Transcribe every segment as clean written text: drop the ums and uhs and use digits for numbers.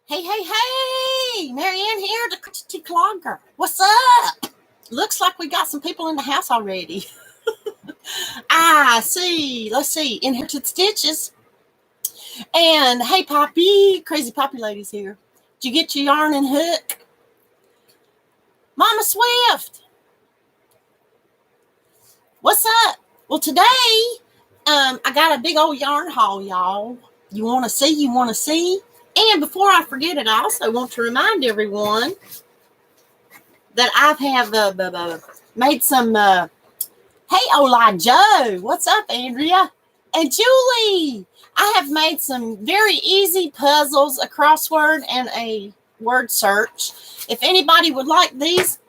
Hey, hey, hey! Marianne here, the Christy Clogger. What's up? Looks like we got some people in the house already. See. Let's see. Inherited Stitches. And hey, Poppy. Crazy Poppy Lady's here. Did you get your yarn and hook? Mama Swift. What's up? Well, today, I got a big old yarn haul, y'all. You want to see? And before I forget it, I also want to remind everyone that I have made some, hey, Ola Joe, what's up, Andrea? And Julie, I have made some very easy puzzles, a crossword, and a word search. If anybody would like these,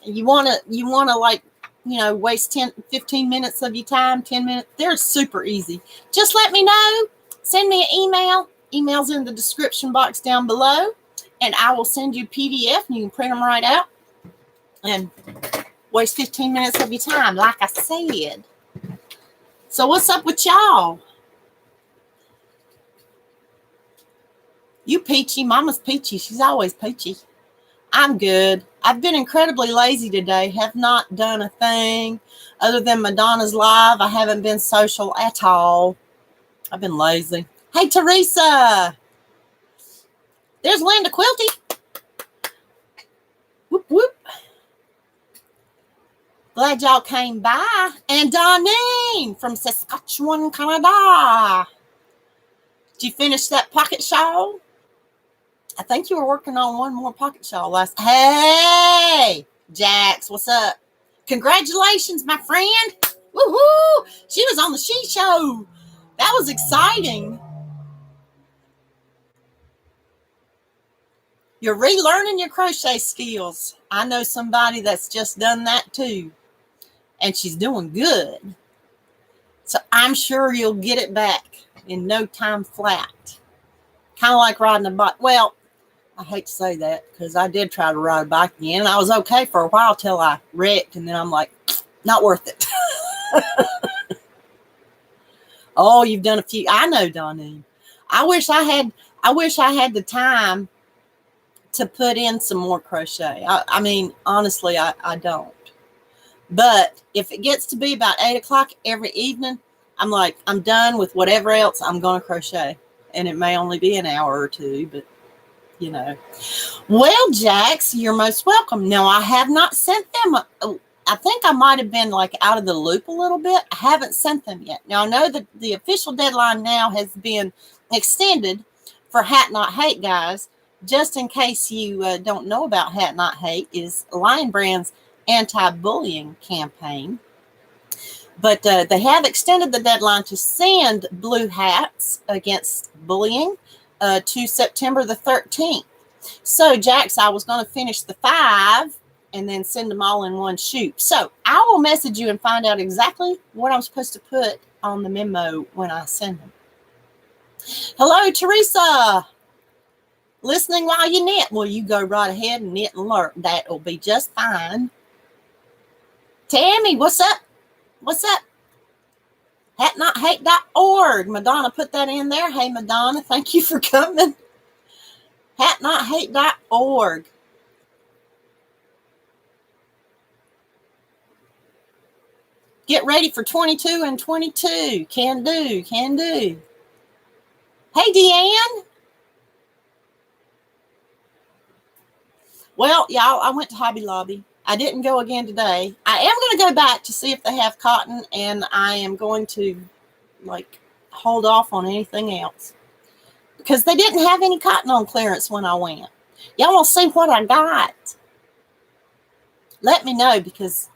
you want to waste 15 minutes of your time, 10 minutes, they're super easy. Just let me know. Send me an email. Email's in the description box down below, and I will send you a PDF, and you can print them right out and waste 15 minutes of your time, like I said. So what's up with y'all? You peachy. Mama's peachy. She's always peachy. I'm good. I've been incredibly lazy today. Have not done a thing other than Madonna's live. I haven't been social at all. I've been lazy. Hey, Teresa. There's Linda Quilty. Whoop, whoop. Glad y'all came by. And Donnie from Saskatchewan, Canada. Did you finish that pocket shawl? I think you were working on one more pocket shawl last. Hey, Jax, what's up? Congratulations, my friend. Woohoo! She was on the She Show. That was exciting. You're relearning your crochet skills. I know somebody that's just done that too, and she's doing good. So I'm sure you'll get it back in no time flat. Kind of like riding a bike. Well, I hate to say that because I did try to ride a bike again, and I was okay for a while till I wrecked, and then I'm like, not worth it. Oh, you've done a few. I know, Donnie. I wish I had the time to put in some more crochet. I mean, honestly, I don't. But if it gets to be about 8 o'clock every evening, I'm like, I'm done with whatever else I'm going to crochet. And it may only be an hour or two, but, you know. Well, Jax, you're most welcome. Now, I have not sent them. I think I might have been like out of the loop a little bit. I haven't sent them yet. Now, I know that the official deadline now has been extended for Hat Not Hate, guys. Just in case you don't know about Hat Not Hate, is Lion Brand's anti-bullying campaign. But they have extended the deadline to send blue hats against bullying to September the 13th. So, Jax, I was going to finish the 5 and then send them all in one shoot. So, I will message you and find out exactly what I'm supposed to put on the memo when I send them. Hello, Teresa. Listening while you knit. Well, you go right ahead and knit and learn. That'll be just fine. Tammy, what's up? What's up? Hatnothate.org. Madonna put that in there. Hey, Madonna, thank you for coming. Hatnothate.org. Get ready for 22 and 22. Can do. Hey, Deanne. Well, y'all, I went to Hobby Lobby. I didn't go again today. I am going to go back to see if they have cotton, and I am going to, hold off on anything else. Because they didn't have any cotton on clearance when I went. Y'all want to see what I got? Let me know, because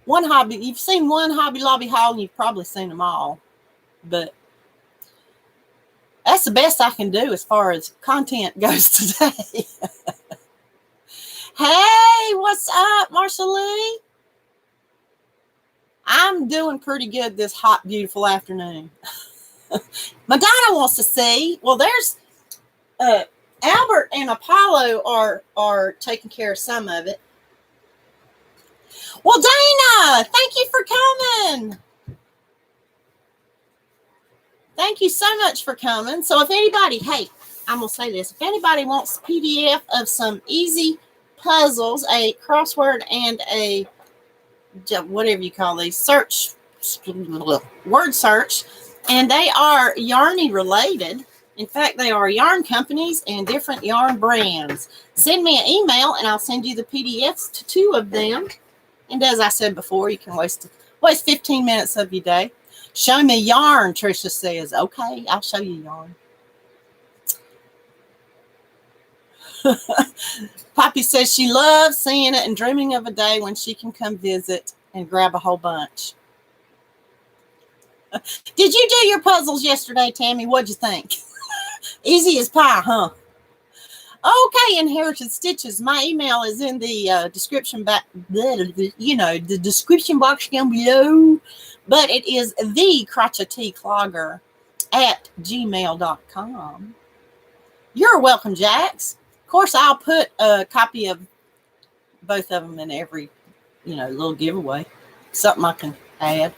you've seen one Hobby Lobby haul, and you've probably seen them all. But that's the best I can do as far as content goes today. Hey, what's up, Marsha Lee? I'm doing pretty good this hot, beautiful afternoon. Madonna wants to see. Well, there's Albert and Apollo are taking care of some of it. Well, Dana, thank you for coming. Thank you so much for coming. So if anybody, hey, I'm going to say this. If anybody wants a PDF of some easy puzzles, a crossword and a whatever you call these, word search, and they are yarny related. In fact, they are yarn companies and different yarn brands. Send me an email and I'll send you the PDFs to 2 of them. And as I said before, you can waste 15 minutes of your day. Show me yarn, Tricia says. Okay, I'll show you yarn. Poppy says she loves seeing it and dreaming of a day when she can come visit and grab a whole bunch. Did you do your puzzles yesterday, Tammy? What'd you think? Easy as pie, huh? Okay, Inherited Stitches. My email is in the description box, the description box down below. But it is thecrotcheteeclogger@gmail.com. You're welcome, Jax. Of course, I'll put a copy of both of them in every, little giveaway. Something I can add.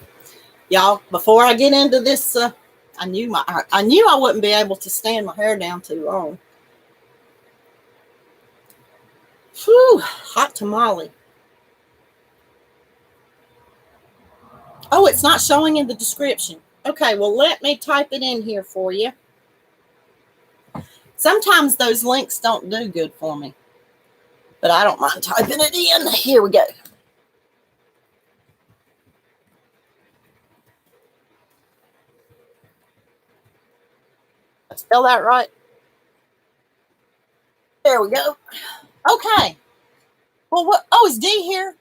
Y'all, before I get into this, I knew I wouldn't be able to stand my hair down too long. Whew, hot tamale. Oh, it's not showing in the description. Okay, well, let me type it in here for you. Sometimes those links don't do good for me, but I don't mind typing it in. Here we go. Did I spell that right? There we go. Okay. Well, what? Oh, is D here?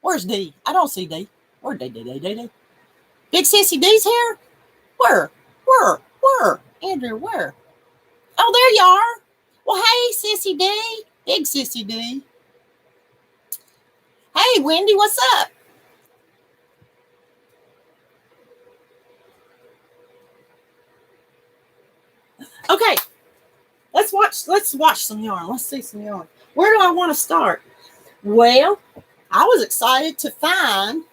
Where's D? I don't see D. Where's D? Big Sissy D's here? Where? Andrew, where? Oh, there you are. Well, hey, Sissy D. Big Sissy D. Hey, Wendy, what's up? Okay. Let's watch some yarn. Let's see some yarn. Where do I want to start? Well, I was excited to find,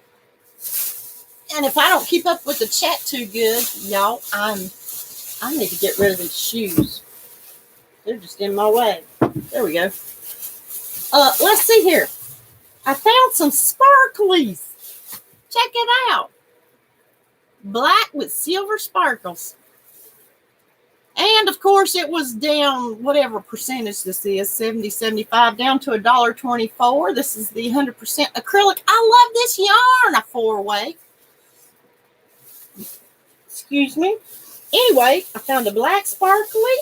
and if I don't keep up with the chat too good, y'all, I need to get rid of these shoes. They're just in my way. There we go. Let's see here. I found some sparklies. Check it out. Black with silver sparkles. And, of course, it was down, whatever percentage this is, 70, 75, down to $1.24. This is the 100% acrylic. I love this yarn, a 4-way. Excuse me. Anyway, I found a black sparkly,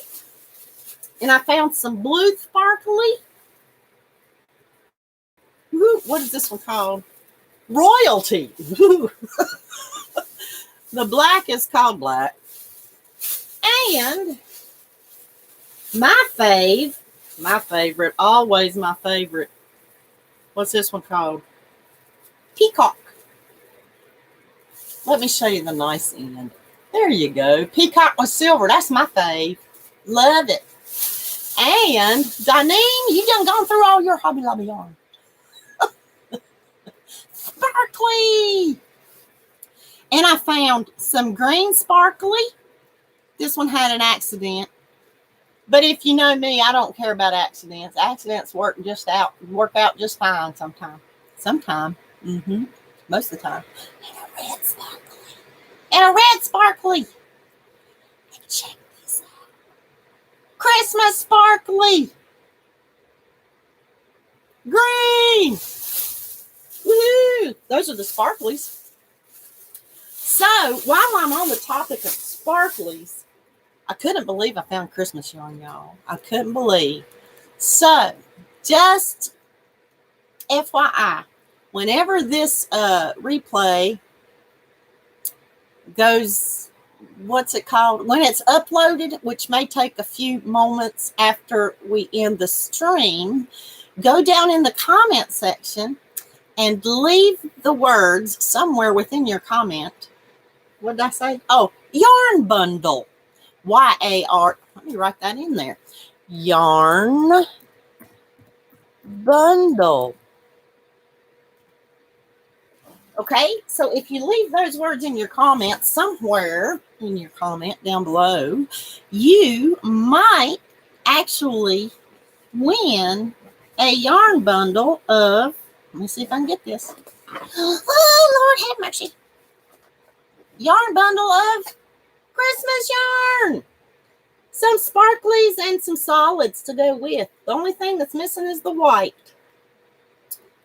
and I found some blue sparkly. Ooh, what is this one called? Royalty. The black is called black. And my favorite, always my favorite. What's this one called? Peacock. Let me show you the nice end. There you go. Peacock with silver. That's my fave. Love it. And Donine, you done gone through all your Hobby Lobby yarn. Sparkly. And I found some green sparkly. This one had an accident. But if you know me, I don't care about accidents. Accidents work out just fine sometimes. Most of the time. And a red sparkly. And check this out. Christmas sparkly. Green. Woohoo. Those are the sparklies. So, while I'm on the topic of sparklies, I couldn't believe I found Christmas yarn, y'all. I couldn't believe. So, just FYI, whenever this replay goes, what's it called? When it's uploaded, which may take a few moments after we end the stream, go down in the comment section and leave the words somewhere within your comment. What did I say? Oh, yarn bundle. YAR. Let me write that in there. Yarn bundle. Okay, so if you leave those words in your comments somewhere, in your comment down below, you might actually win a yarn bundle of, let me see if I can get this. Oh, Lord have mercy. Yarn bundle of Christmas yarn. Some sparklies and some solids to go with. The only thing that's missing is the white.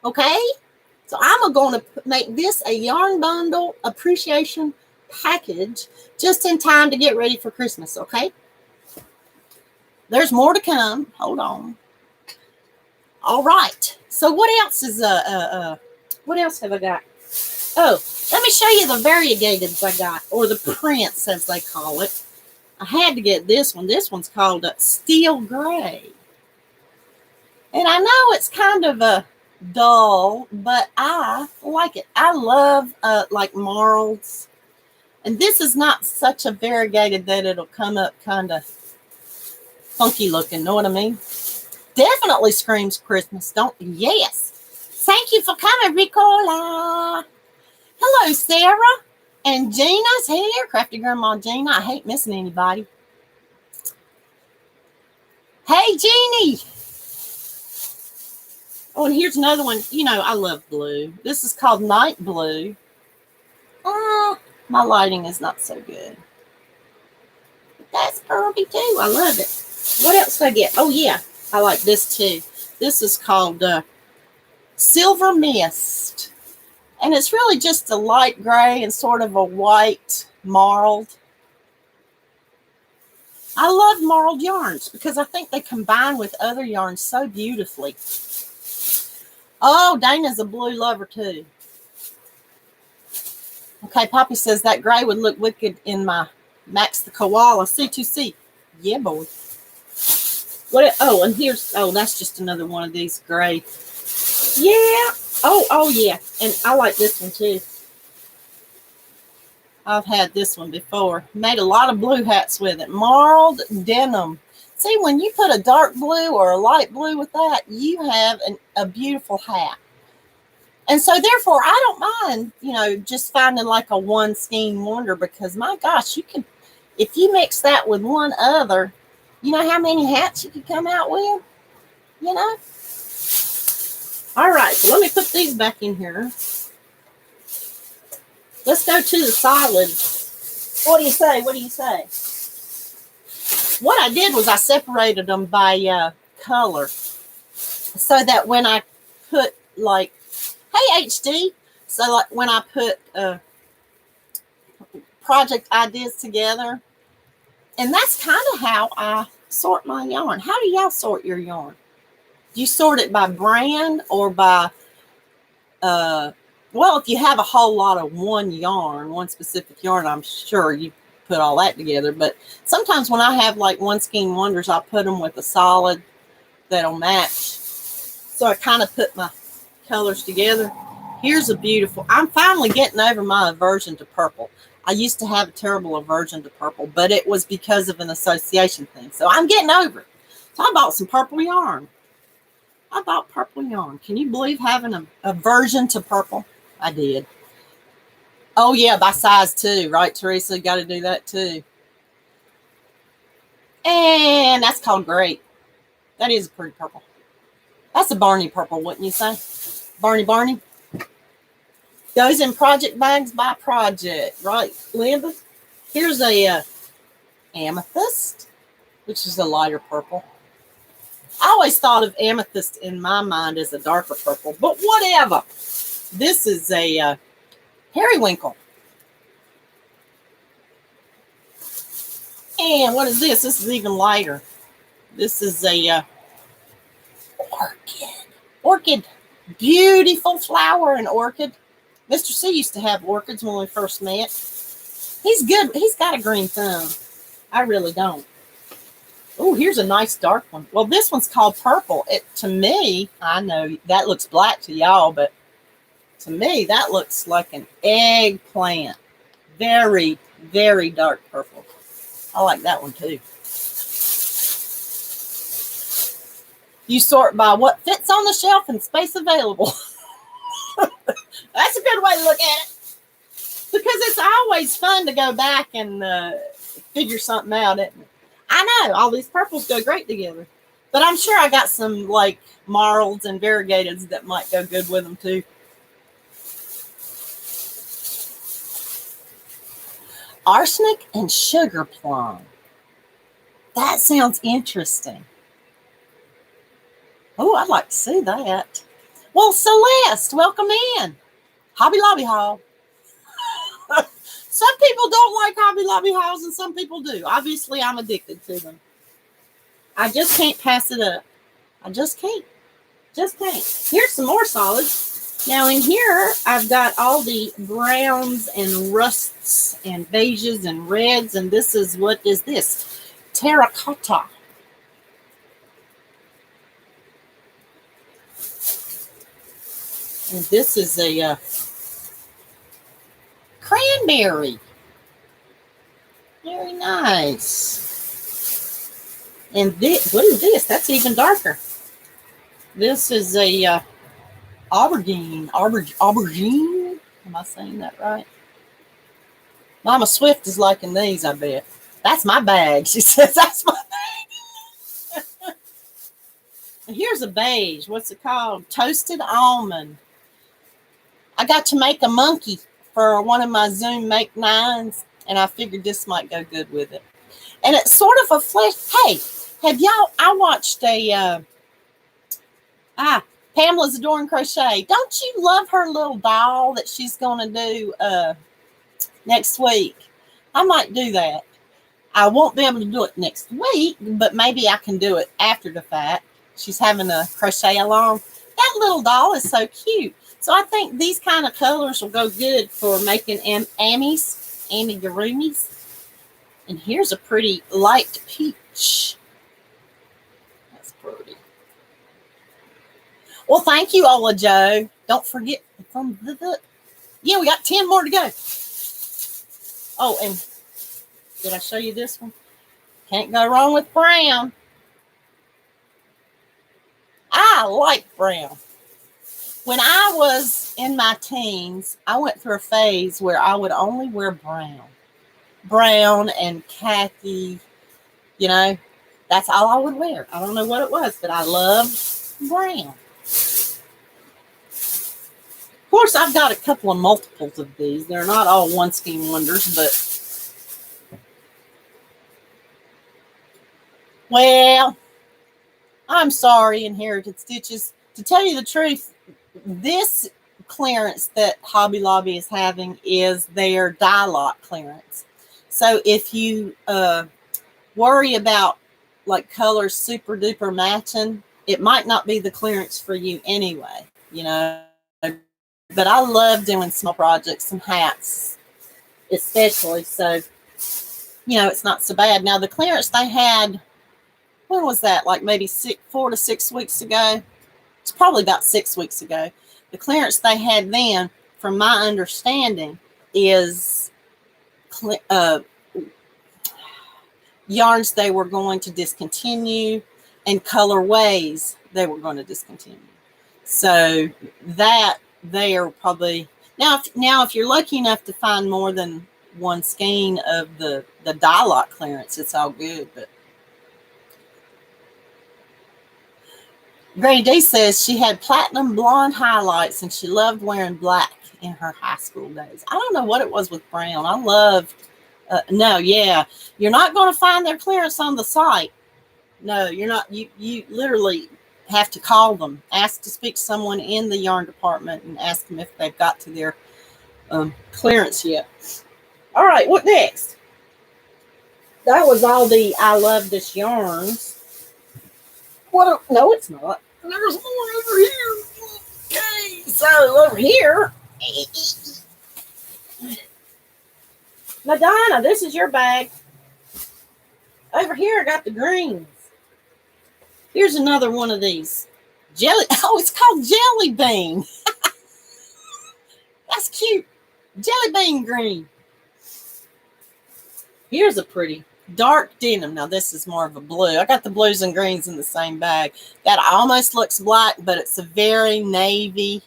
Okay? So I'm going to make this a yarn bundle appreciation package just in time to get ready for Christmas, okay? There's more to come. Hold on. All right. So what else is what else have I got? Oh, let me show you the variegateds I got, or the prints as they call it. I had to get this one. This one's called Steel Gray. And I know it's kind of a dull, but I like it. I love like marls. And this is not such a variegated that it'll come up kind of funky looking, know what I mean? Definitely screams Christmas, don't you? Yes. Thank you for coming, Ricola. Hello, Sarah. And Gina's here. Crafty Grandma Gina. I hate missing anybody. Hey, Jeannie. Oh, and here's another one. You know, I love blue. This is called Night Blue. My lighting is not so good. But that's pretty too. I love it. What else did I get? Oh, yeah. I like this too. This is called Silver Mist. And it's really just a light gray and sort of a white marled. I love marled yarns because I think they combine with other yarns so beautifully. Oh, Dana's a blue lover too. Okay, Poppy says that gray would look wicked in my Max the Koala C2C. Yeah, boy. What? Oh, and here's, oh, that's just another one of these gray. Yeah. Oh, yeah. And I like this one too. I've had this one before. Made a lot of blue hats with it. Marled denim. See, when you put a dark blue or a light blue with that, you have a beautiful hat. And so, therefore, I don't mind, you know, just finding like a one skein wonder because, my gosh, you can, if you mix that with one other, you know how many hats you could come out with? You know? All right, so let me put these back in here. Let's go to the solid. What do you say? What do you say? What I did was I separated them by color so that when I put like, hey, HD, so like when I put project ideas together, and that's kind of how I sort my yarn. How do y'all sort your yarn? Do you sort it by brand or by, well, if you have a whole lot of one yarn, one specific yarn, I'm sure you put all that together. But sometimes when I have like one skein wonders, I put them with a solid that'll match. So I kind of put my colors together. Here's a beautiful, I'm finally getting over my aversion to purple. I used to have a terrible aversion to purple, but it was because of an association thing. So I'm getting over it. So I bought some purple yarn. I bought purple yarn. Can you believe having an aversion to purple? I did. Oh, yeah, by size too, right, Teresa? Got to do that too. And that's called Great. That is a pretty purple. That's a Barney purple, wouldn't you say? Barney. Goes in project bags by project, right, Linda? Here's a amethyst, which is a lighter purple. I always thought of amethyst in my mind as a darker purple, but whatever. This is a periwinkle. And what is this? This is even lighter. This is a orchid. Beautiful flower and orchid. Mr. C used to have orchids when we first met. He's good. He's got a green thumb. I really don't. Oh, here's a nice dark one. Well, this one's called purple. To me, I know that looks black to y'all, but to me, that looks like an eggplant. Very, very dark purple. I like that one too. You sort by what fits on the shelf and space available. That's a good way to look at it. Because it's always fun to go back and figure something out, isn't it? I know all these purples go great together, but I'm sure I got some like marls and variegateds that might go good with them too. Arsenic and sugar plum. That sounds interesting. Oh, I'd like to see that. Well, Celeste, welcome in. Hobby Lobby Haul. Some people don't like Hobby Lobby hauls and some people do. Obviously, I'm addicted to them. I just can't pass it up. I just can't. Just can't. Here's some more solids. Now in here, I've got all the browns and rusts and beiges and reds. And this is, what is this? Terracotta. And this is a cranberry. Very nice. And this, what is this? That's even darker. This is a aubergine. Aubergine? Am I saying that right? Mama Swift is liking these, I bet. That's my bag. She says that's my bag. And here's a beige. What's it called? Toasted almond. I got to make a monkey for one of my Zoom Make 9s, and I figured this might go good with it. And it's sort of a flesh. Hey, have y'all, I watched a, Pamela's Adoring Crochet. Don't you love her little doll that she's going to do next week? I might do that. I won't be able to do it next week, but maybe I can do it after the fact. She's having a crochet along. That little doll is so cute. So I think these kind of colors will go good for making amigurumis. And here's a pretty light peach. That's pretty. Well, thank you, Ola Joe. Don't forget. Yeah, we got 10 more to go. Oh, and did I show you this one? Can't go wrong with brown. I like brown. When I was in my teens, I went through a phase where I would only wear brown. Brown and khaki, you know, that's all I would wear. I don't know what it was, but I loved brown. Of course, I've got a couple of multiples of these. They're not all one scheme wonders, but, well, I'm sorry, Inherited Stitches. To tell you the truth, this clearance that Hobby Lobby is having is their dye lot clearance. So if you worry about like colors super duper matching, it might not be the clearance for you anyway, you know. But I love doing small projects and hats, especially. So, you know, it's not so bad. Now, the clearance they had, when was that? Like maybe 4 to 6 weeks ago. It's probably about 6 weeks ago. The clearance they had then, from my understanding, is yarns they were going to discontinue and colorways they were going to discontinue. So that they are probably now if you're lucky enough to find more than one skein of the dye lot clearance, it's all good. But Granny D says she had platinum blonde highlights and she loved wearing black in her high school days. I don't know what it was with brown. I loved, you're not going to find their clearance on the site. No, you're not. You literally have to call them, ask to speak to someone in the yarn department and ask them if they've got to their clearance yet. All right, what next? That was all the I love this yarns. What? No, it's not. There's more over here. Okay, so over here, Madonna, this is your bag. Over here, I got the greens. Here's another one of these. It's called jelly bean. That's cute. Jelly bean green. Here's a pretty dark denim. Now this is more of a blue. I got the blues and greens in the same bag. That almost looks black, but it's a very navy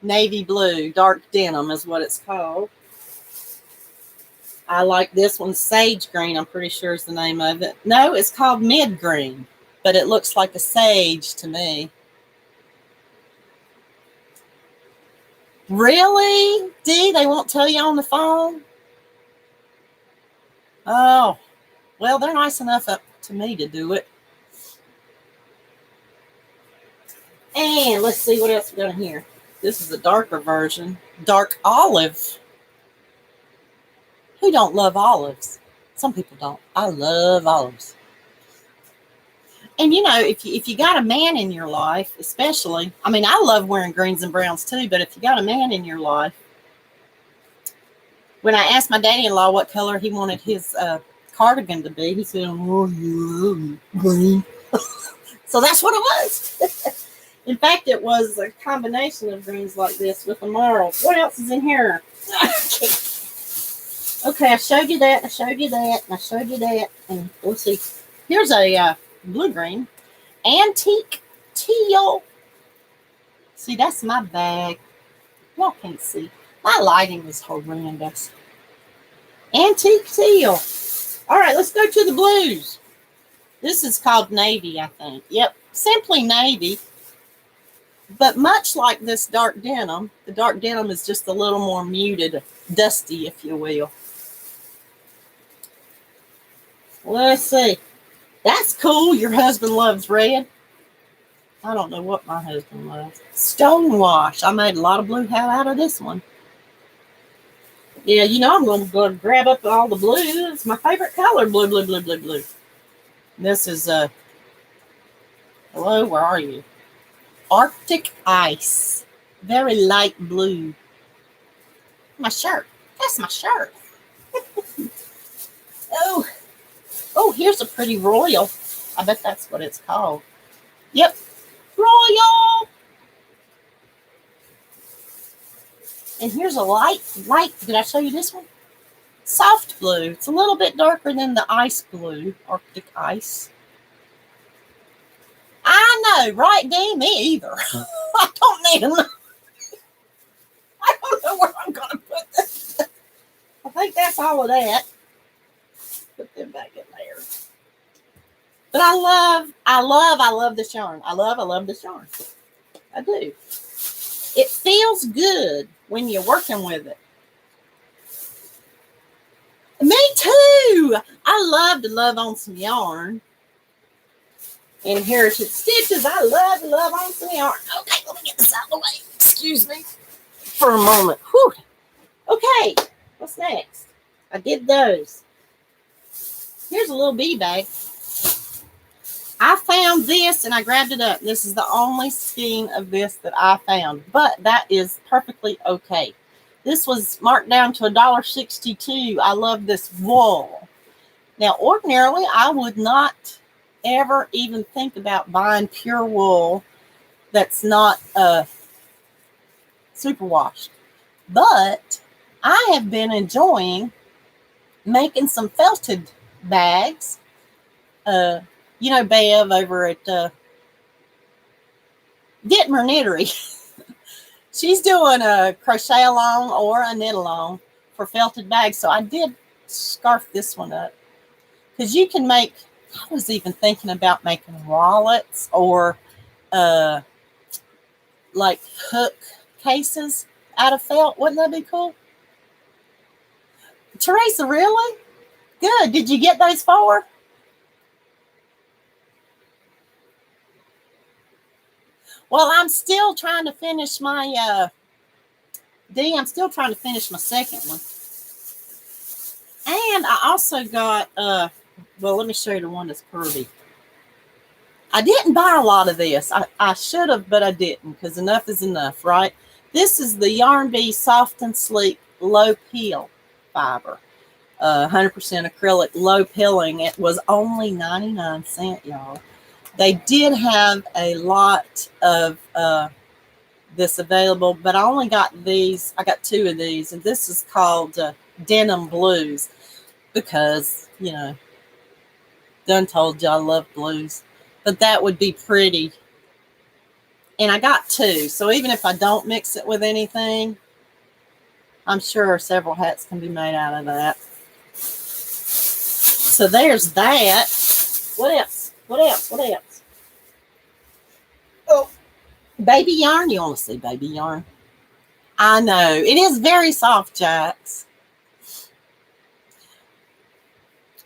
blue. Dark denim is what it's called. I like this one, Sage Green, I'm pretty sure is the name of it. No, it's called Mid Green, but it looks like a sage to me. Really? Dee, they won't tell you on the phone? Oh, well, they're nice enough up to me to do it. And let's see what else we got in here. This is a darker version. Dark olive. Who don't love olives? Some people don't. I love olives. And you know, if you got a man in your life, especially, I mean, I love wearing greens and browns too, but if you got a man in your life, when I asked my daddy-in-law what color he wanted his cardigan to be, he said, "Oh, you green." So that's what it was. In fact, it was a combination of greens like this with a marl. What else is in here? Okay, I showed you that, I showed you that, and I showed you that. And let's see. Here's a blue-green. Antique teal. See, that's my bag. Y'all can't see. My lighting is horrendous. Antique teal. All right, let's go to the blues. This is called navy, I think. Yep, simply navy. But much like this dark denim, the dark denim is just a little more muted, dusty, if you will. Let's see. That's cool. Your husband loves red. I don't know what my husband loves. Stonewash. I made a lot of blue hat out of this one. Yeah, you know I'm going to go grab up all the blue. It's my favorite color, blue, blue, blue, blue, blue. This is, hello, where are you? Arctic Ice. Very light blue. My shirt. That's my shirt. Oh, here's a pretty royal. I bet that's what it's called. Yep. Royal. And here's a light. Did I show you this one? Soft blue. It's a little bit darker than the ice blue, Arctic Ice. I know, right, Dean? Me either. I don't need them. I don't know where I'm going to put this. I think that's all of that. Put them back in there. But I love this yarn. I love this yarn. I do. It feels good when you're working with it. Me too. I love to love on some yarn. Inherited Stitches. I love to love on some yarn. Okay, let me get this out of the way. Excuse me for a moment. Whew. Okay, what's next? I did those. Here's a little bee bag. I found this and I grabbed it up. This is the only skein of this that I found, but that is perfectly okay. This was marked down to $1.62. I love this wool. Now, ordinarily, I would not ever even think about buying pure wool that's not superwashed. But I have been enjoying making some felted bags. You know, Bev over at Ditmer Knittery. She's doing a crochet along or a knit along for felted bags. So I did scarf this one up. Because you can make, I was even thinking about making wallets or like hook cases out of felt. Wouldn't that be cool? Teresa, really? Good. Did you get those for her? Well, I'm still trying to finish my, I'm still trying to finish my second one. And I also got, well, let me show you the one that's curvy. I didn't buy a lot of this. I should have, but I didn't because enough is enough, right? This is the Yarn Bee Soft and Sleek Low Peel Fiber. 100% acrylic, low pilling. It was only 99 cents, y'all. They did have a lot of this available, but I only got these. I got 2 of these, and this is called Denim Blues because, you know, done told you I love blues. But that would be pretty. And I got 2, so even if I don't mix it with anything, I'm sure several hats can be made out of that. So there's that. What else? What else? What else? Oh, baby yarn. You want to see baby yarn? I know. It is very soft, Jax.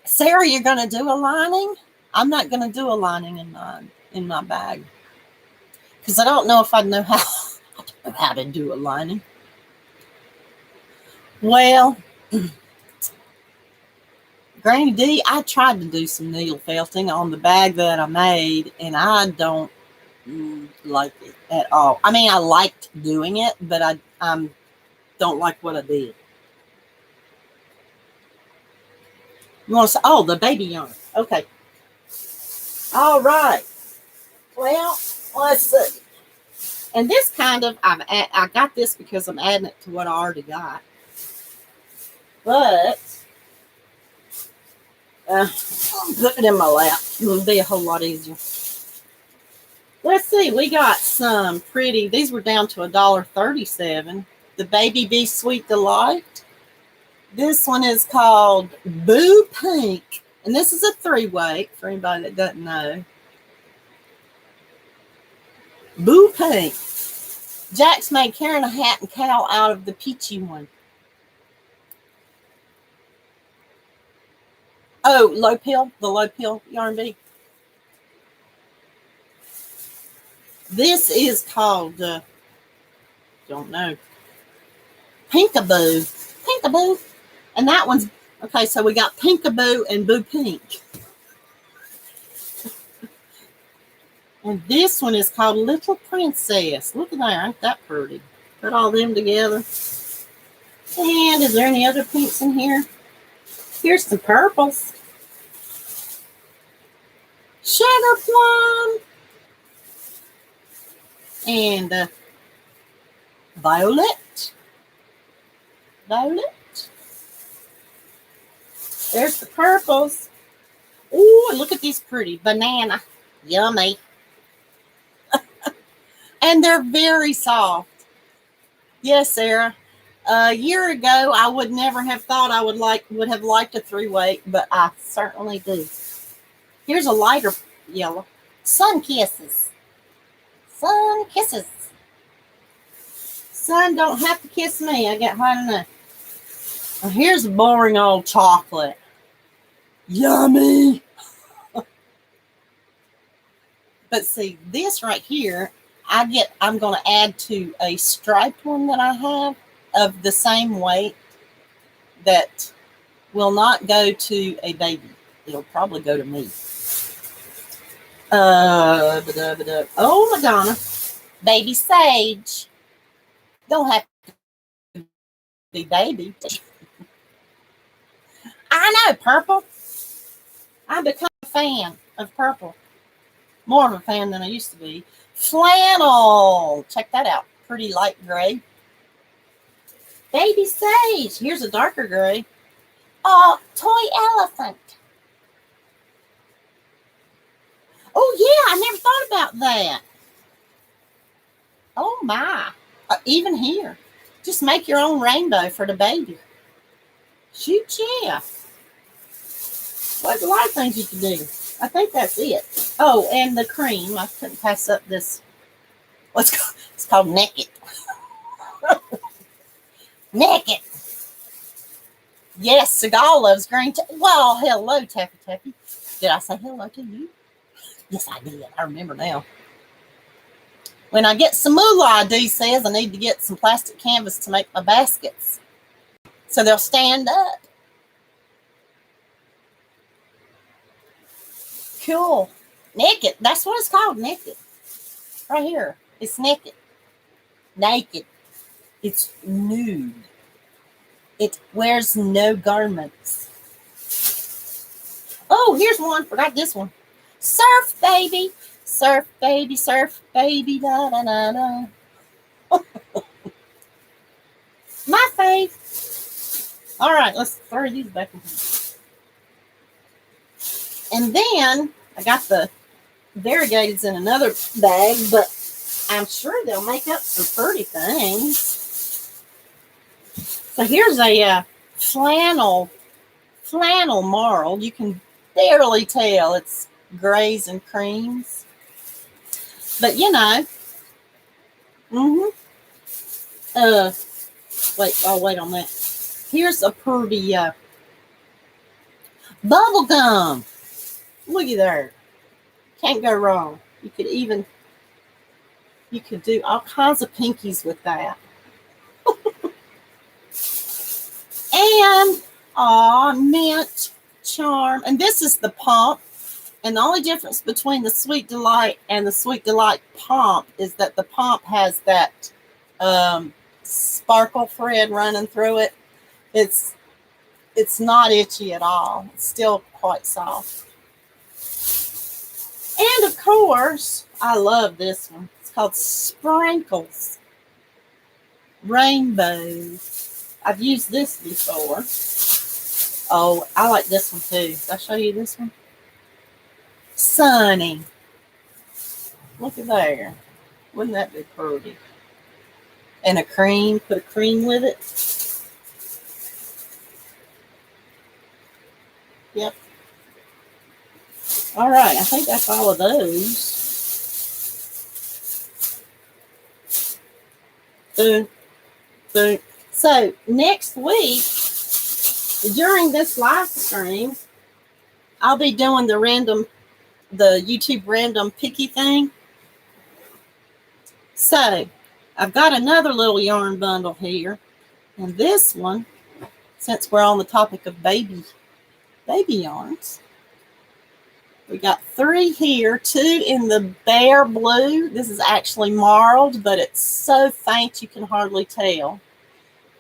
Sarah, you're going to do a lining? I'm not going to do a lining in my bag. Because I don't know if I know how to do a lining. Well, Granny D, I tried to do some needle felting on the bag that I made, and I don't like it at all. I mean, I liked doing it, but I don't like what I did. You want to say, oh, the baby yarn. Okay. All right. Well, let's see. And this kind of, I got this because I'm adding it to what I already got. But I'll put it in my lap. It'll be a whole lot easier. Let's see. We got some pretty. These were down to $1.37. The Baby Bee Sweet Delight. This one is called Boo Pink. And this is a 3-weight for anybody that doesn't know. Boo Pink. Jax made Karen a hat and cowl out of the peachy one. Oh, low pill, the low pill yarn bee. This is called, don't know, Pinkaboo. Pinkaboo. And that one's, okay, so we got Pinkaboo and Boo Pink. And this one is called Little Princess. Look at that, ain't that pretty? Put all them together. And is there any other pinks in here? Here's some purples. Sugar plum. And violet. Violet. There's the purples. Ooh, look at these pretty. Banana. Yummy. And they're very soft. Yes, Sarah. A year ago, I would never have thought I would have liked a 3-weight, but I certainly do. Here's a lighter yellow. Sun kisses. Sun kisses. Sun don't have to kiss me. I got hot enough. Well, here's a boring old chocolate. Yummy. But see, this right here, I'm going to add to a striped one that I have of the same weight that will not go to a baby. It'll probably go to me. Oh, Madonna. Baby Sage. Don't have to be baby. I know, purple. I've become a fan of purple. More of a fan than I used to be. Flannel. Check that out. Pretty light gray. Baby Sage. Here's a darker gray. Oh, toy elephant. Oh, yeah. I never thought about that. Oh, my. Even here. Just make your own rainbow for the baby. Shoot, yeah. Well, there's a lot of things you can do. I think that's it. Oh, and the cream. I couldn't pass up this. It's called Naked. Naked. Yes, Seagal loves green tea. Well, hello, Taffy Taffy. Did I say hello to you? Yes, I did. I remember now. When I get some moolah, Dee says I need to get some plastic canvas to make my baskets. So they'll stand up. Cool. Naked. That's what it's called, naked. Right here. It's naked. Naked. It's nude. It wears no garments. Oh, here's one. Forgot this one. Surf, baby. Surf, baby. Surf, baby. Da, da, da, da. My fave. All right, let's throw these back in here. And then I got the variegateds in another bag, but I'm sure they'll make up some pretty things. So here's a flannel flannel marled. You can barely tell it's grays and creams. But you know, wait, I'll wait on that. Here's a pretty bubble gum. Looky there. Can't go wrong. You could do all kinds of pinkies with that. And mint charm. And this is the pump. And the only difference between the Sweet Delight and the Sweet Delight pump is that the pump has that sparkle thread running through it. It's not itchy at all. It's still quite soft. And of course, I love this one. It's called Sprinkles Rainbow. I've used this before. Oh, I like this one too. Did I show you this one? Sunny. Look at there. Wouldn't that be pretty? And a cream. Put a cream with it. Yep. All right. I think that's all of those. Boom. Boom. So next week, during this live stream, I'll be doing the YouTube random picky thing. So I've got another little yarn bundle here. And this one, since we're on the topic of baby yarns, we got 3 here, 2 in the bear blue. This is actually marled, but it's so faint you can hardly tell.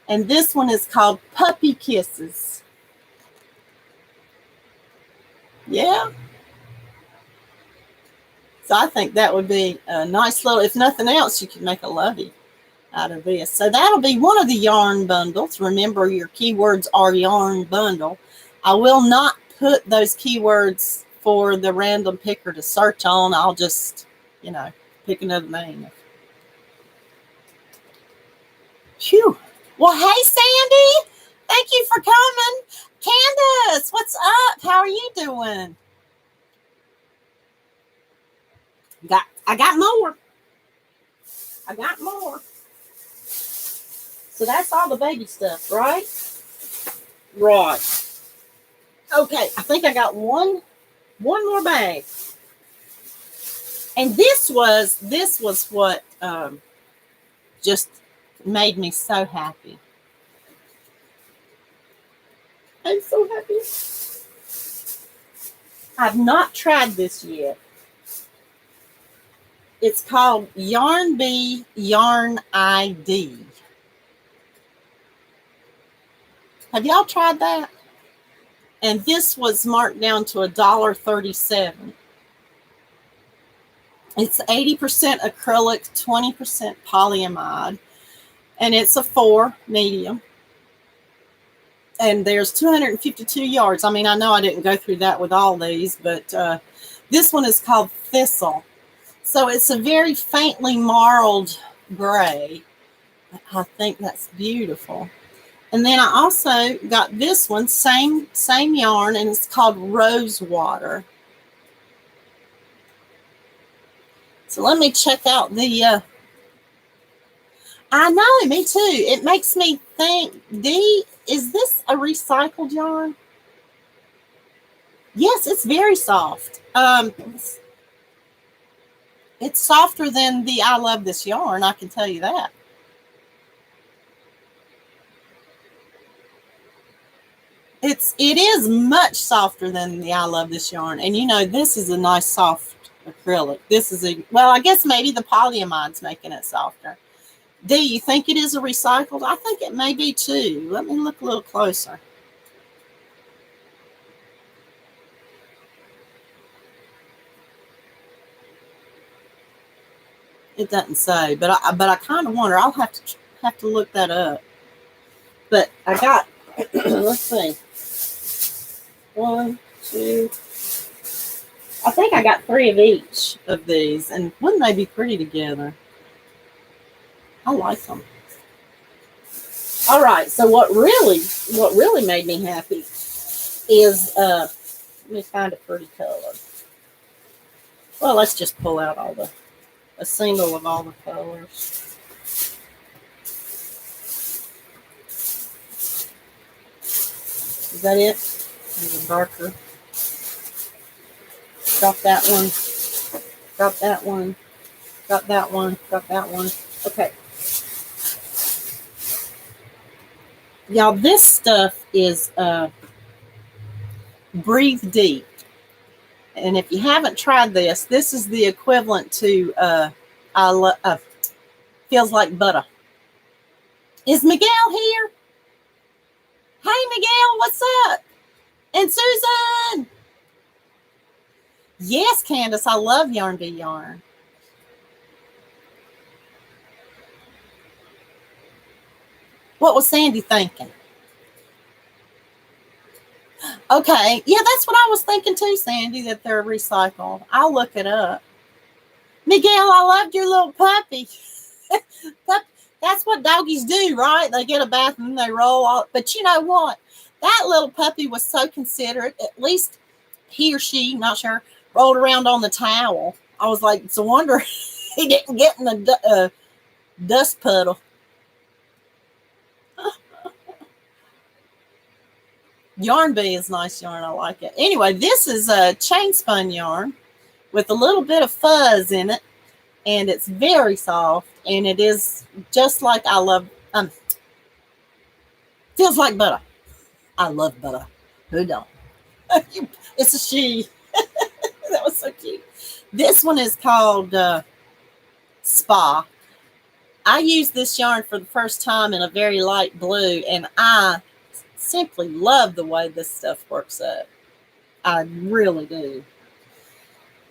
And this one is called Puppy Kisses. Yeah. So I think that would be a nice little, if nothing else, you could make a lovey out of this. So that'll be one of the yarn bundles. Remember, your keywords are yarn bundle. I will not put those keywords for the random picker to search on. I'll just, pick another name. Phew. Well, hey, Sandy. Thank you for coming. Candace, what's up? How are you doing? I got more. So that's all the baby stuff, right? Right. Okay, I think I got one more bag. And this was what just made me so happy. I'm so happy. I've not tried this yet. It's called Yarn Bee Yarn ID. Have y'all tried that? And this was marked down to $1.37. It's 80% acrylic, 20% polyamide, and it's a 4 medium. And there's 252 yards. I mean, I know I didn't go through that with all these, but this one is called Thistle. So it's a very faintly marled gray. I think that's beautiful. And then I also got this one, same yarn, and it's called Rose Water. So let me check out the, I know, me too. It makes me think, is this a recycled yarn? Yes, it's very soft. It's softer than the I Love This Yarn, I can tell you that. It is much softer than the I Love This Yarn. And this is a nice soft acrylic. This is well, I guess maybe the polyamide's making it softer. Do you think it is a recycled? I think it may be too. Let me look a little closer. It doesn't say, but I kind of wonder. I'll have to look that up. But I got let's see. 1, 2. I think I got 3 of each of these, and wouldn't they be pretty together? I like them. All right, so what really made me happy is, let me find a pretty color. Well, let's just pull out a single of all the colors. Is that it? There's a darker. Got that one. Got that one. Got that one. Got that one. Okay. Y'all, this stuff is Breathe Deep. And if you haven't tried this, this is the equivalent to Feels Like Butter. Is Miguel here? Hey, Miguel, what's up? And Susan. Yes, Candace, I love Yarn Be Yarn. What was Sandy thinking? Okay, yeah, that's what I was thinking too, Sandy, that they're recycled. I'll look it up. Miguel, I loved your little puppy. That's what doggies do, right? They get a bath and they roll all. But you know what? That little puppy was so considerate. At least he or she, not sure, rolled around on the towel. I was like, it's a wonder he didn't get in the dust puddle. Yarn Bee is nice yarn. I like it. Anyway, this is a chain spun yarn with a little bit of fuzz in it, and it's very soft, and it is just like I love, feels like butter. I love butter. Who don't? It's a she. That was so cute. This one is called Spa. I used this yarn for the first time in a very light blue, and I simply love the way this stuff works up. I really do.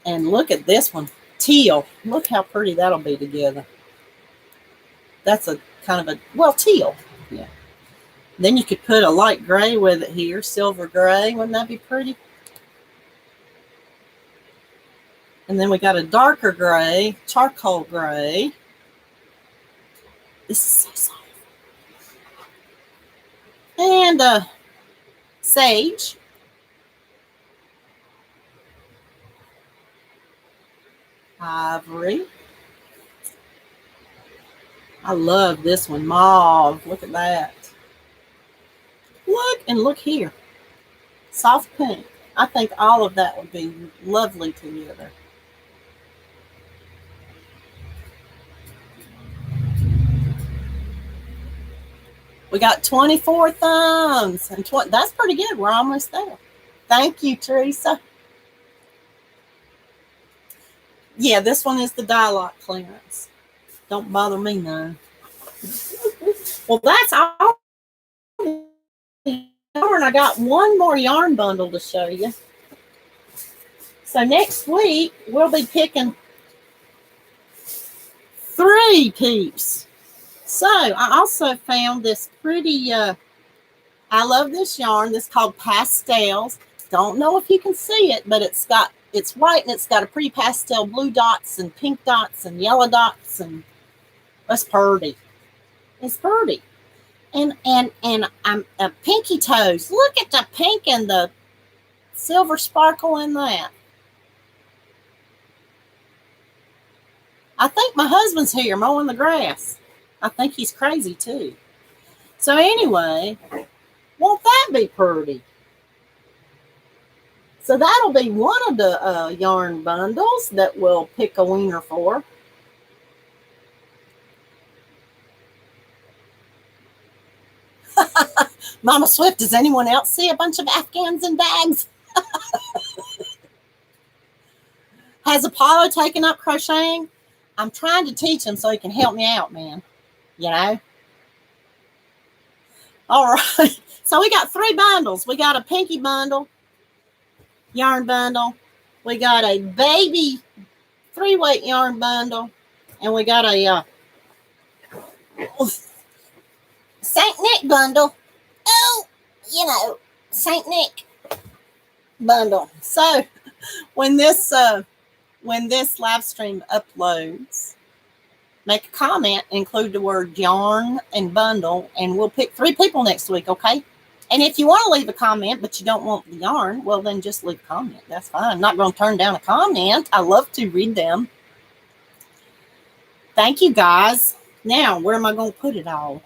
And look at this one, teal. Look how pretty that'll be together. That's a kind of a, well, teal. Yeah. Then you could put a light gray with it here, silver gray. Wouldn't that be pretty? And then we got a darker gray, charcoal gray. This is so soft. And sage. Ivory. I love this one. Mauve. Look at that. Look, and look here. Soft pink. I think all of that would be lovely together. We got 24 thumbs. And that's pretty good. We're almost there. Thank you, Teresa. Yeah, this one is the dye lot clearance. Don't bother me none. Well, that's all. And I got one more yarn bundle to show you. So next week, we'll be picking 3 peeps. So I also found this pretty, I love this yarn. This is called Pastels. Don't know if you can see it, but it's white and it's got a pretty pastel blue dots and pink dots and yellow dots, and it's pretty. It's pretty. And I'm a pinky toes. Look at the pink and the silver sparkle in that. I think my husband's here mowing the grass. I think he's crazy too. So anyway, won't that be pretty? So that'll be one of the yarn bundles that we'll pick a winner for. Mama Swift, does anyone else see a bunch of Afghans in bags? Has Apollo taken up crocheting? I'm trying to teach him so he can help me out, man. You know? All right. So we got 3 bundles. We got a pinky bundle, yarn bundle. We got a baby 3-weight yarn bundle. And we got a St. Nick bundle. Oh, you know, St. Nick bundle. So when this live stream uploads, make a comment, include the word yarn and bundle, and we'll pick 3 people next week, okay? And if you want to leave a comment, but you don't want the yarn, well, then just leave a comment. That's fine. I'm not going to turn down a comment. I love to read them. Thank you, guys. Now, where am I going to put it all?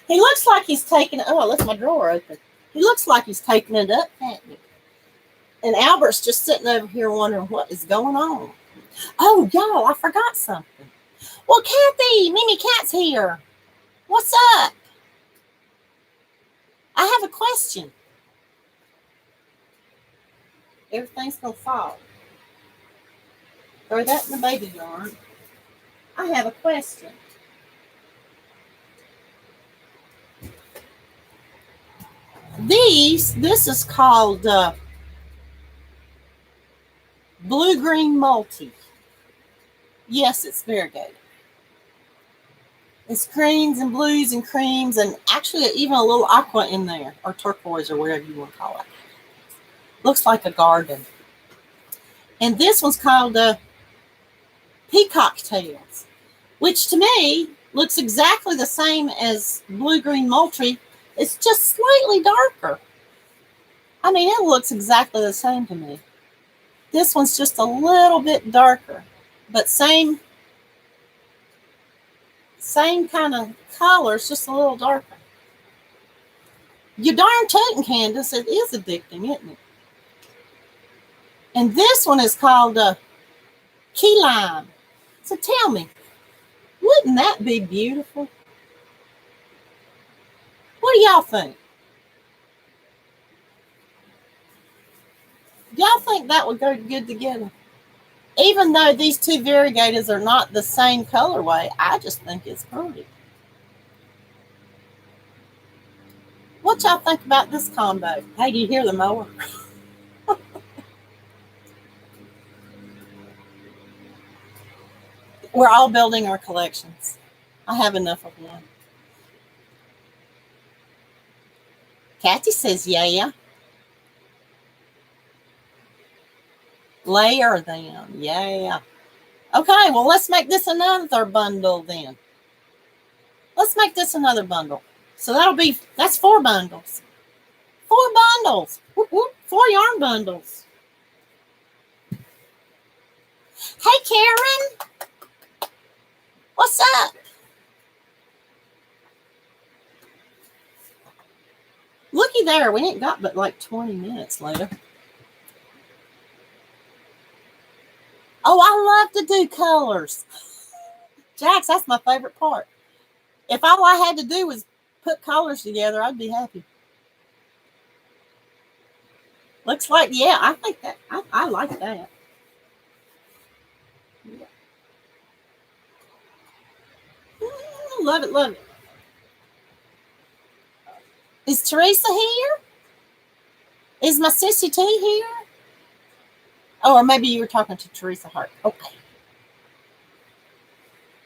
He looks like he's taking it. Oh, I left my drawer open. He looks like he's taking it up. And Albert's just sitting over here wondering what is going on. Oh, y'all, I forgot something. Well, Kathy, Mimi Cat's here. What's up? I have a question. Everything's going to fall. Throw that in the baby yarn. I have a question. This is called blue-green multi. Yes, it's variegated. It's greens and blues and creams and actually even a little aqua in there, or turquoise or whatever you want to call it. Looks like a garden. And this one's called peacock tails, which to me looks exactly the same as blue-green multi. It's just slightly darker. I mean, it looks exactly the same to me. This one's just a little bit darker, but same kind of color, it's just a little darker. You darn tootin', Candace, it is addicting, isn't it? And this one is called key lime. So tell me, wouldn't that be beautiful? What do y'all think? Y'all think that would go good together? Even though these two variegators are not the same colorway, I just think it's pretty. What y'all think about this combo? Hey, do you hear the mower? We're all building our collections. I have enough of one. Kathy says, yeah. Layer them. Yeah. Okay, well, let's make this another bundle then. Let's make this another bundle. So that's 4 bundles. 4 bundles. Whoop, whoop, 4 yarn bundles. Hey, Karen. What's up? Looky there. We ain't got but like 20 minutes later. Oh, I love to do colors. Jax, that's my favorite part. If all I had to do was put colors together, I'd be happy. Looks like, yeah, I think that, I like that. Yeah. Love it, love it. Is Teresa here? Is my sissy T here? Oh, or maybe you were talking to Teresa Hart. Okay.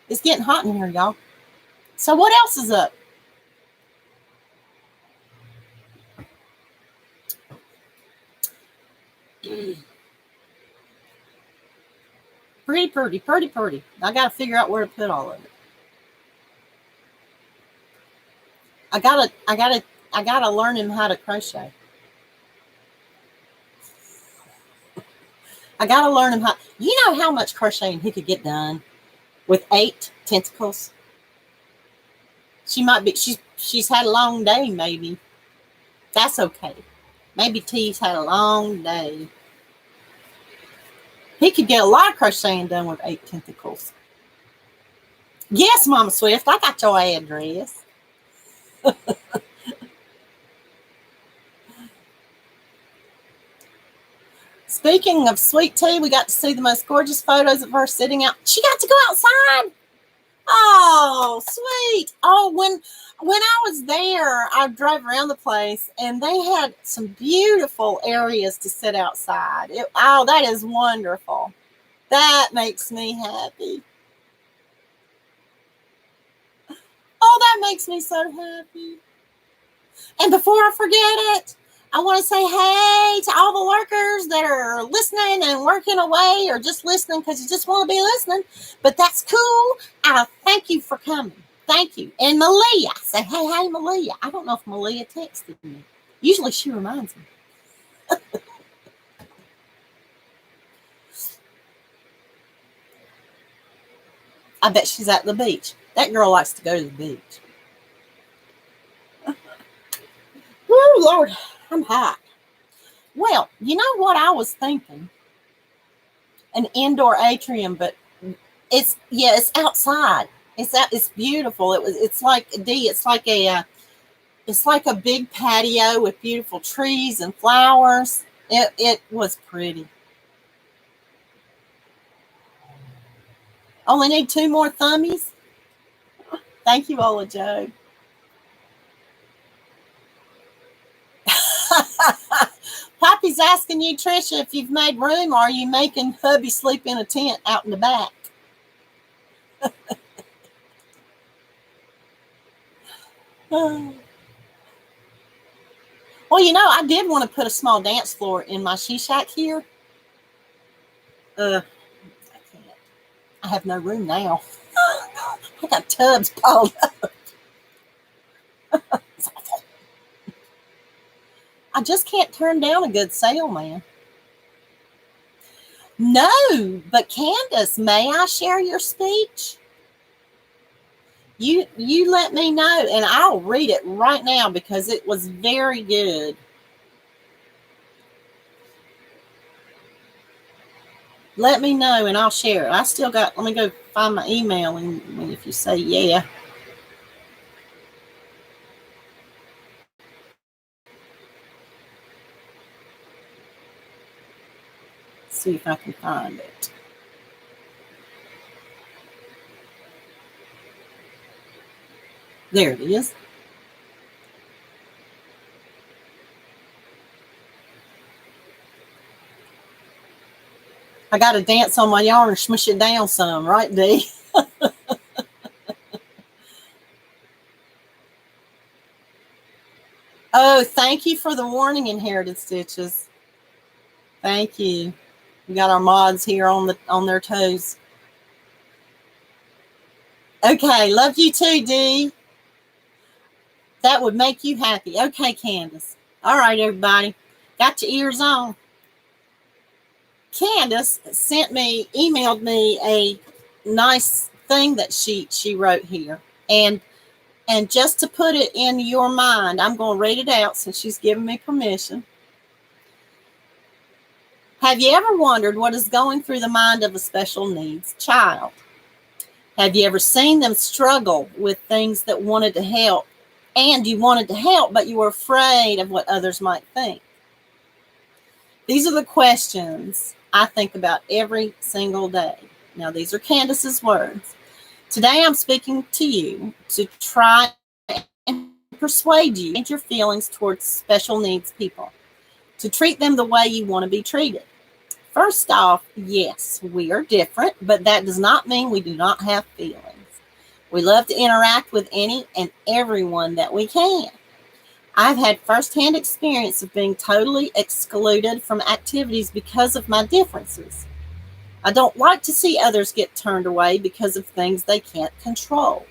It's getting hot in here, y'all. So what else is up? Pretty. I got to figure out where to put all of it. I gotta learn him how to crochet. I gotta learn him how. You know how much crocheting he could get done with 8 tentacles. She might be. She's had a long day. Maybe that's okay. Maybe T's had a long day. He could get a lot of crocheting done with 8 tentacles. Yes, Mama Swift, I got your address. Speaking of Sweet Tea, we got to see the most gorgeous photos of her sitting out. She got to go outside. Oh, sweet. Oh, when I was there, I drove around the place, and they had some beautiful areas to sit outside. That is wonderful. That makes me happy. Oh, that makes me so happy. And before I forget it, I want to say hey to all the lurkers that are listening and working away or just listening because you just want to be listening. But that's cool. I thank you for coming. Thank you. And Malia. Say, hey, Malia. I don't know if Malia texted me. Usually she reminds me. I bet she's at the beach. That girl likes to go to the beach. Oh, Lord, I'm hot. Well, you know what I was thinking? An indoor atrium, but it's outside. It's beautiful. It's like a big patio with beautiful trees and flowers. It was pretty. Only need 2 more thummies. Thank you, Ola Joe. Poppy's asking you, Trisha, if you've made room, or are you making hubby sleep in a tent out in the back? Well, you know, I did want to put a small dance floor in my she shack here. I can't. I have no room now. I got tubs piled up. It's awful. I just can't turn down a good sale, man. No, but Candace, may I share your speech? You let me know, and I'll read it right now because it was very good. Let me know, and I'll share it. I still got, let me go find my email, and if you say yeah. See if I can find it. There it is. I got to dance on my yarn and smush it down some, right, Dee? Oh, thank you for the warning, Inherited Stitches. Thank you. We got our mods here on their toes. Okay, love you too, Dee. That would make you happy. Okay, Candace. All right, everybody. Got your ears on. Candace emailed me a nice thing that she wrote here. And just to put it in your mind, I'm going to read it out since she's given me permission. Have you ever wondered what is going through the mind of a special needs child? Have you ever seen them struggle with things that wanted to help, and you wanted to help, but you were afraid of what others might think? These are the questions I think about every single day. Now, these are Candace's words. Today, I'm speaking to you to try and persuade you to change your feelings towards special needs people, to treat them the way you want to be treated. First off, yes, we are different, but that does not mean we do not have feelings. We love to interact with any and everyone that we can. I've had firsthand experience of being totally excluded from activities because of my differences. I don't like to see others get turned away because of things they can't control.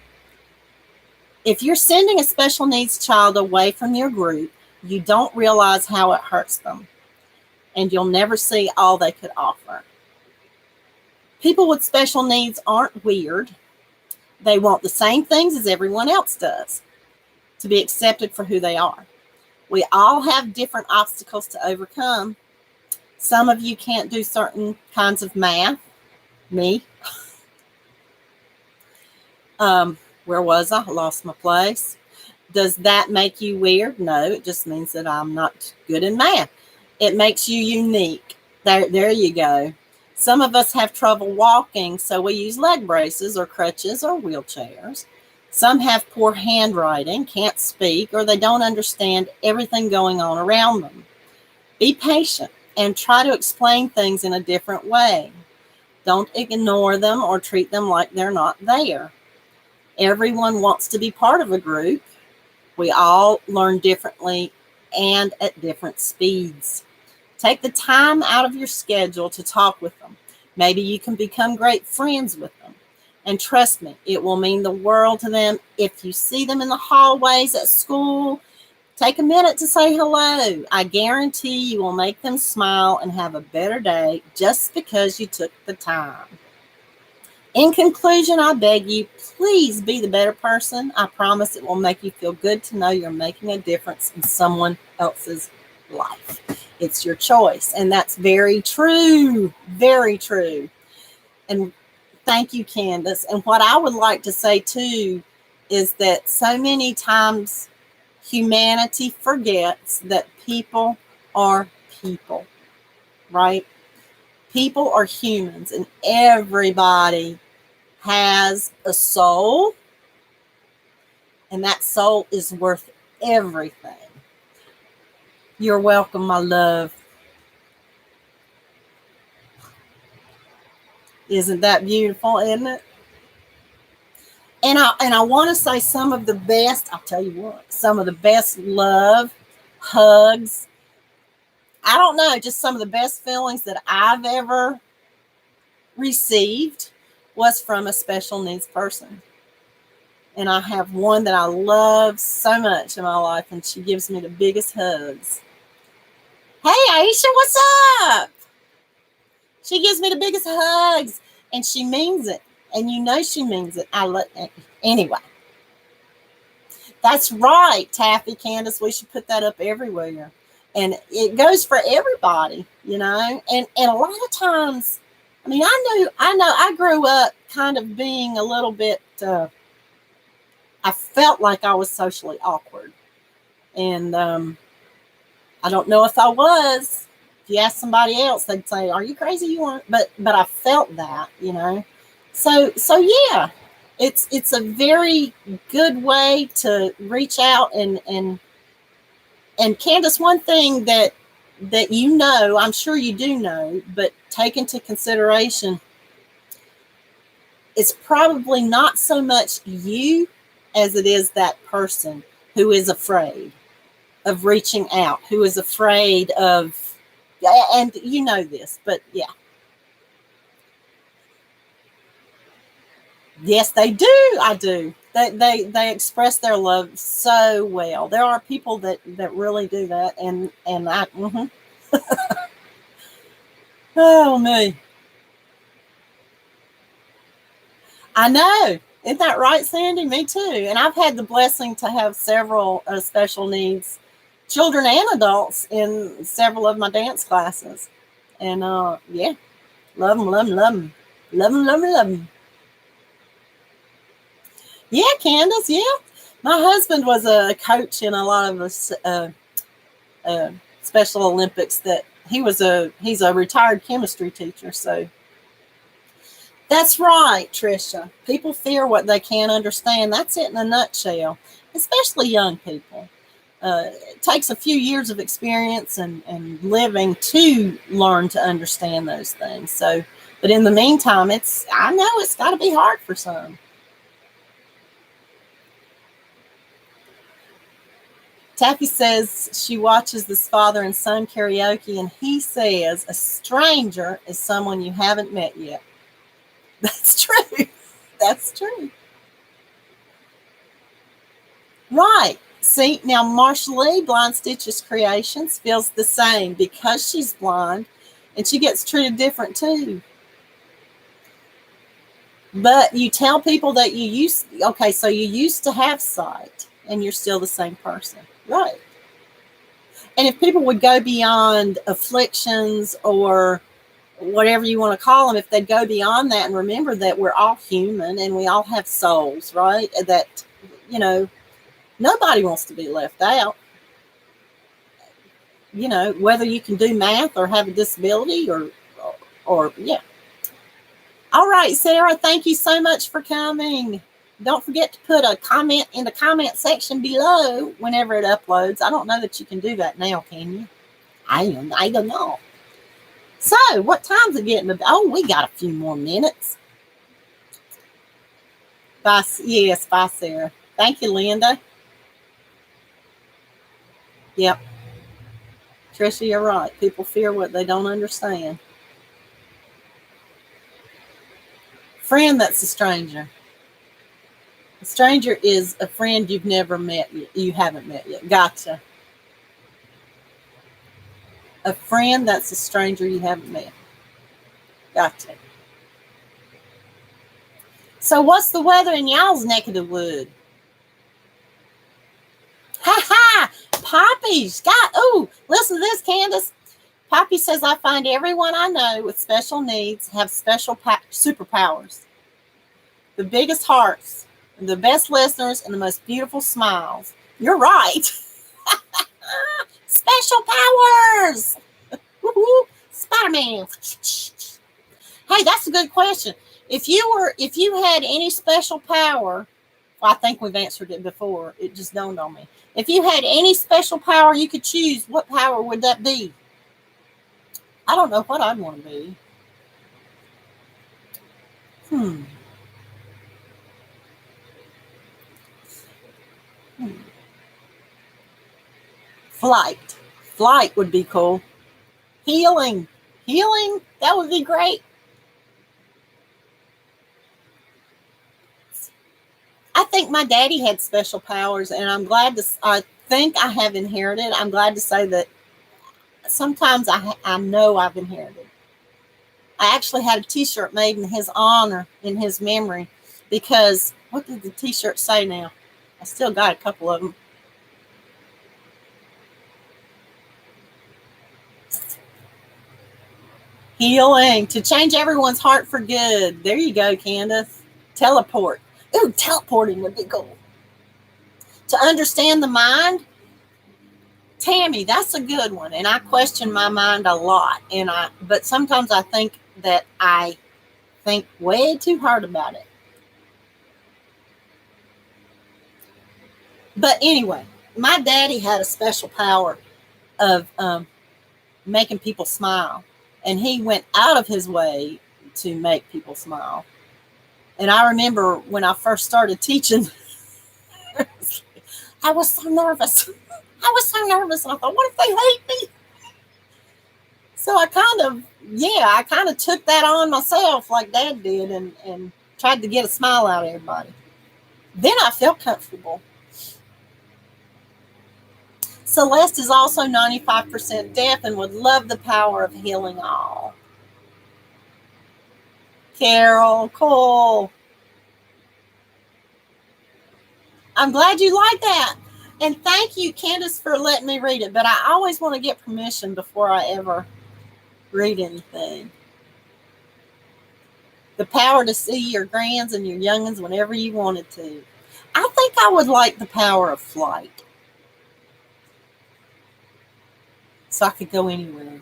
If you're sending a special needs child away from your group, you don't realize how it hurts them, and you'll never see all they could offer. People with special needs aren't weird. They want the same things as everyone else does, to be accepted for who they are. We all have different obstacles to overcome. Some of you can't do certain kinds of math. Me. Where was I? Lost my place. Does that make you weird? No, it just means that I'm not good in math. It makes you unique. There you go. Some of us have trouble walking, so we use leg braces or crutches or wheelchairs. Some have poor handwriting, can't speak, or they don't understand everything going on around them. Be patient and try to explain things in a different way. Don't ignore them or treat them like they're not there. Everyone wants to be part of a group. We all learn differently and at different speeds. Take the time out of your schedule to talk with them. Maybe you can become great friends with them And trust me, it will mean the world to them. If you see them in the hallways at school, take a minute to say hello. I guarantee you will make them smile and have a better day just because you took the time. In conclusion, I beg you, please be the better person. I promise it will make you feel good to know you're making a difference in someone else's life. It's your choice. And that's very true. Very true. And thank you, Candace. And what I would like to say too is that so many times humanity forgets that people are people, right? People are humans, and everybody has a soul, and that soul is worth everything. You're welcome, my love. Isn't that beautiful, isn't it? And I want to say some of the best, I'll tell you what, some of the best love, hugs, I don't know, just some of the best feelings that I've ever received was from a special needs person. And I have one that I love so much in my life, and she gives me the biggest hugs. Hey, Aisha, what's up? She gives me the biggest hugs, and she means it. And you know she means it. Anyway. That's right, Taffy, Candace. We should put that up everywhere. And it goes for everybody, you know. And a lot of times, I mean, I grew up kind of being a little bit, I felt like I was socially awkward. And I don't know if I was. If you ask somebody else, they'd say, "Are you crazy? You weren't." But I felt that, you know. So yeah, it's a very good way to reach out and Candace, one thing that you know, I'm sure you do know, but take into consideration, it's probably not so much you as it is that person who is afraid of reaching out, who is afraid of, and you know this, but yeah. Yes, they do. I do. They express their love so well. There are people that really do that, and I. Oh me, I know. Isn't that right, Sandy? Me too. And I've had the blessing to have several special needs children and adults in several of my dance classes, and yeah, love them, love them, love them, love them, love them, love them. Yeah, Candace. Yeah, my husband was a coach in a lot of the Special Olympics. That he's a retired chemistry teacher. So that's right, Tricia. People fear what they can't understand. That's it in a nutshell. Especially young people. It takes a few years of experience and living to learn to understand those things. So, but in the meantime, I know it's got to be hard for some. Taffy says she watches this father and son karaoke, and he says a stranger is someone you haven't met yet. That's true. That's true. Right. See, now Marsha Lee, Blind Stitches Creations, feels the same because she's blind, and she gets treated different too. But you tell people that you used to have sight, and you're still the same person. Right. And if people would go beyond afflictions or whatever you want to call them, if they'd go beyond that and remember that we're all human and we all have souls, right? That, you know, nobody wants to be left out. You know, whether you can do math or have a disability or yeah. All right, Sarah, thank you so much for coming. Don't forget to put a comment in the comment section below whenever it uploads. I don't know that you can do that now, can you? I don't know. So, what time's it getting? Oh, we got a few more minutes. Bye, yes, bye, Sarah. Thank you, Linda. Yep. Tricia, you're right. People fear what they don't understand. Friend that's a stranger. A stranger is a friend you've never met yet. You haven't met yet. Gotcha. A friend that's a stranger you haven't met. Gotcha. So what's the weather in y'all's neck of the wood? Ha ha! Poppy's got, oh, listen to this, Candace. Poppy says, I find everyone I know with special needs have special superpowers. The biggest hearts, the best listeners, and the most beautiful smiles. You're right. Special powers. Spider-Man. Hey, that's a good question. If you had any special power, well, I think we've answered it before. It just dawned on me. If you had any special power you could choose, what power would that be? I don't know what I'd want to be. Flight. Flight would be cool. Healing. Healing? That would be great. I think my daddy had special powers, and I think I have inherited. I'm glad to say that sometimes I know I've inherited. I actually had a t-shirt made in his honor, in his memory, because what did the t-shirt say now? I still got a couple of them. Healing, to change everyone's heart for good. There you go, Candace. Teleport. Ooh, teleporting would be cool. To understand the mind. Tammy, that's a good one. And I question my mind a lot. But sometimes I think that I think way too hard about it. But anyway, my daddy had a special power of making people smile. And he went out of his way to make people smile. And I remember when I first started teaching, I was so nervous. And I thought, what if they hate me? So I kind of took that on myself like Dad did and tried to get a smile out of everybody. Then I felt comfortable. Celeste is also 95% deaf and would love the power of healing all. Carol, Cole. I'm glad you like that. And thank you, Candace, for letting me read it. But I always want to get permission before I ever read anything. The power to see your grands and your youngins whenever you wanted to. I think I would like the power of flight. So I could go anywhere.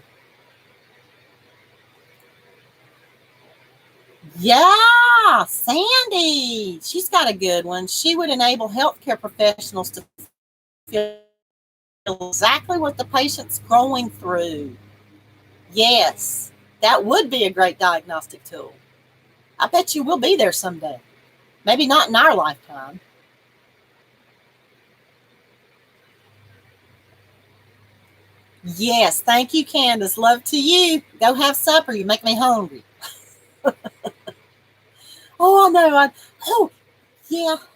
Yeah, Sandy. She's got a good one. She would enable healthcare professionals to feel exactly what the patient's going through. Yes, that would be a great diagnostic tool. I bet you we'll be there someday. Maybe not in our lifetime. Yes, thank you, Candace. Love to you. Go have supper. You make me hungry. Oh, I know.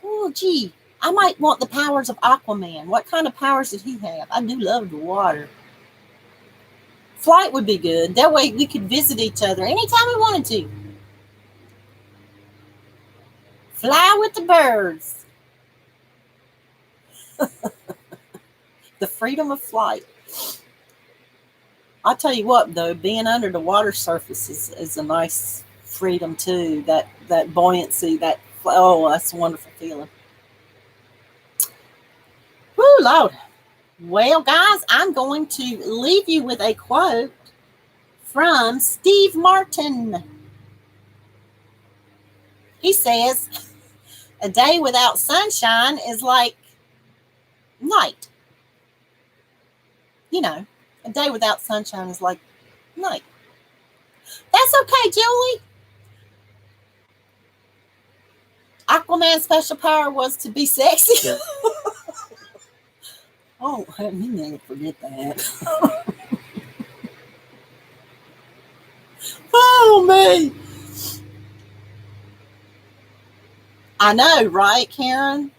Oh, gee. I might want the powers of Aquaman. What kind of powers did he have? I do love the water. Flight would be good. That way we could visit each other anytime we wanted to. Fly with the birds. The freedom of flight. I'll tell you what, though, being under the water surface is a nice freedom, too. That buoyancy, that's a wonderful feeling. Woo, Lord. Well, guys, I'm going to leave you with a quote from Steve Martin. He says, a day without sunshine is like night. You know, a day without sunshine is like night. That's okay, Julie. Aquaman's special power was to be sexy. Yeah. Oh, you never forget that. Oh, man. I know, right, Karen?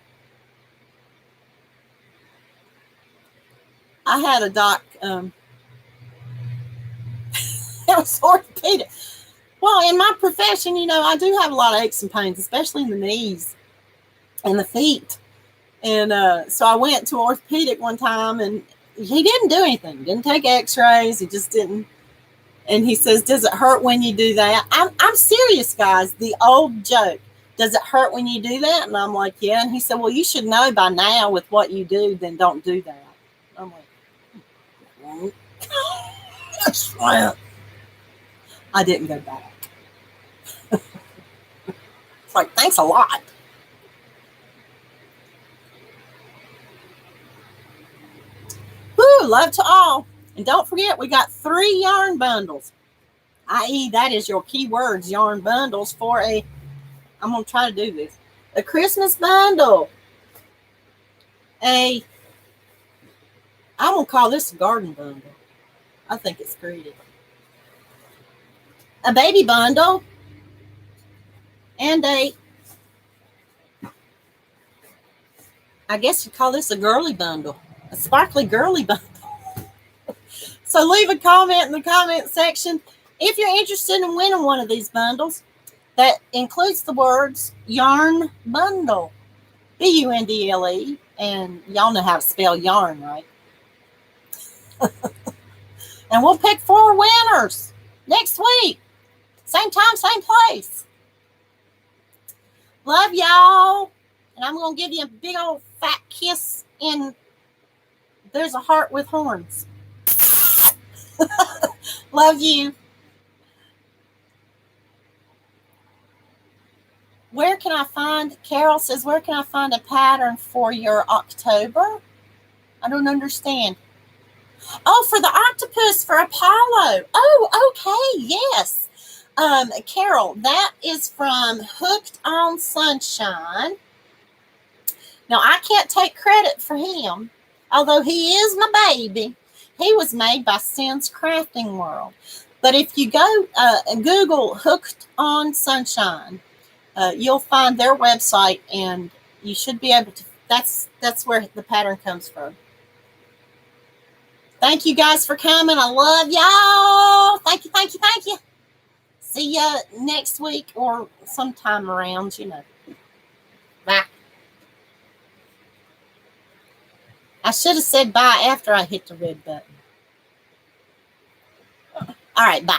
I had a doc, it was orthopedic. Well, in my profession, I do have a lot of aches and pains, especially in the knees and the feet. And so I went to orthopedic one time, and he didn't do anything. Didn't take x-rays. He just didn't. And he says, does it hurt when you do that? I'm serious, guys. The old joke. Does it hurt when you do that? And I'm like, yeah. And he said, well, you should know by now with what you do, then don't do that. I'm like, that's right. I didn't go back. It's like, thanks a lot. Woo, love to all. And don't forget, we got 3 yarn bundles, i.e. that is your keywords, yarn bundles for I'm going to try to do this, a Christmas bundle, I'm going to call this a garden bundle. I think it's creative. A baby bundle, and I guess you call this a girly bundle, a sparkly girly bundle. So leave a comment in the comment section if you're interested in winning one of these bundles that includes the words yarn bundle, B-U-N-D-L-E, and y'all know how to spell yarn, right? And we'll pick 4 winners next week. Same time, same place. Love y'all. And I'm going to give you a big old fat kiss, and there's a heart with horns. Love you. Where can I find, Carol says, where can I find a pattern for your October? I don't understand. Oh, for the octopus for Apollo. Oh, okay, yes. Carol, that is from Hooked on Sunshine. Now, I can't take credit for him, although he is my baby. He was made by Sin's Crafting World. But if you go Google Hooked on Sunshine, you'll find their website, and you should be able to, that's where the pattern comes from. Thank you guys for coming. I love y'all. Thank you, thank you, thank you. See ya next week or sometime around, Bye. I should have said bye after I hit the red button. All right, bye.